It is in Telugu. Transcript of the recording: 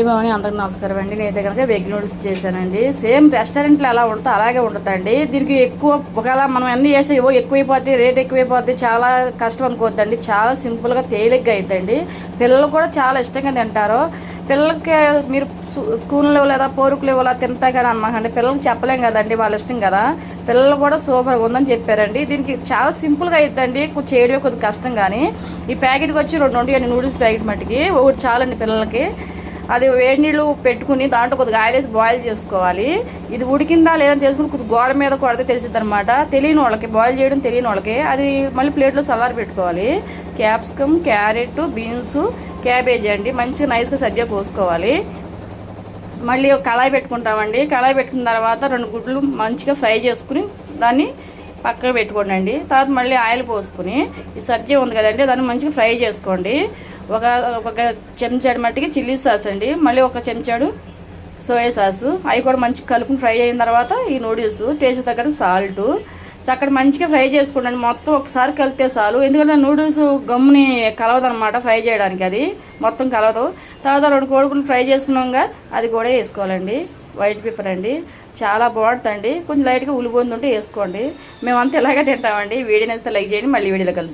భవాని అందరికి నమస్కారం అండి. నేనైతే కనుక వెగ్ నూడిల్స్ చేశానండి. సేమ్ రెస్టారెంట్లో ఎలా ఉంటుందో అలాగే ఉంటుందండి. దీనికి ఎక్కువ ఒకవేళ మనం అన్ని చేసి ఎక్కువైపోద్ది, రేట్ ఎక్కువైపోద్ది, చాలా కష్టం అనుకోవద్దండి. చాలా సింపుల్గా తేలిగ్గా అవుతుందండి. పిల్లలు కూడా చాలా ఇష్టంగా తింటారు. పిల్లలకి మీరు స్కూల్లో లేదా పోరుకులు ఇవ్వాలా తింటా కానీ అనమాకండి. పిల్లలకి చెప్పలేం కదండి, వాళ్ళ ఇష్టం కదా. పిల్లలు కూడా సూపర్గా ఉందని చెప్పారండి. దీనికి చాలా సింపుల్గా అవుతుందండి, చేయడం కొద్దిగా కష్టం. కానీ ఈ ప్యాకెట్కి వచ్చి 2 ఉంటాయండి నూడిల్స్ ప్యాకెట్ మట్టికి. ఒకటి చాలండి పిల్లలకి. అది వేడి నీళ్ళు పెట్టుకుని దాంట్లో కొద్దిగా ఆయిల్ వేసి బాయిల్ చేసుకోవాలి. ఇది ఉడికిందా లేదని తెలుసుకుని కొద్దిగా గోడ మీద కొడితే తెలిసిద్ది అనమాట. తెలియని వాళ్ళకి, బాయిల్ చేయడం తెలియని వాళ్ళకి అది మళ్ళీ ప్లేట్లో సలారి పెట్టుకోవాలి. క్యాప్సికమ్, క్యారెట్, బీన్స్, క్యాబేజీ అండి మంచిగా నైస్గా సరిగ్గా పోసుకోవాలి. మళ్ళీ కళాయి పెట్టుకుంటామండి. కళాయి పెట్టుకున్న తర్వాత 2 గుడ్లు మంచిగా ఫ్రై చేసుకుని దాన్ని పక్కన పెట్టుకోండి. తర్వాత మళ్ళీ ఆయిల్ పోసుకుని ఈ సబ్జీ ఉంది కదండి దాన్ని మంచిగా ఫ్రై చేసుకోండి. ఒక చెంచాడు మట్టికి చిల్లీ సాస్ అండి, మళ్ళీ ఒక చెంచాడు సోయా సాసు, అవి కూడా మంచిగా కలుపుని ఫ్రై అయిన తర్వాత ఈ నూడిల్స్ టేస్ట్ తగ్గట్టు సాల్ట్ చక్కగా మంచిగా ఫ్రై చేసుకోండి. మొత్తం ఒకసారి కలిపితే చాలు, ఎందుకంటే నూడిల్స్ గమ్ముని కలవదనమాట ఫ్రై చేయడానికి, అది మొత్తం కలవదు. తర్వాత 2 కోడిగుడ్లు ఫ్రై చేసుకున్నాక అది కూడా వేసుకోవాలండి. వైట్ పేపర్ అండి, చాలా బాగుంటుందండి. కొంచెం లైట్గా ఉల్లిపోతుంటే వేసుకోండి. మేమంతా ఇలాగే తింటామండి. వీడియో నచ్చితే లైక్ చేయండి. మళ్ళీ వీడియోలో కలుద్దాం.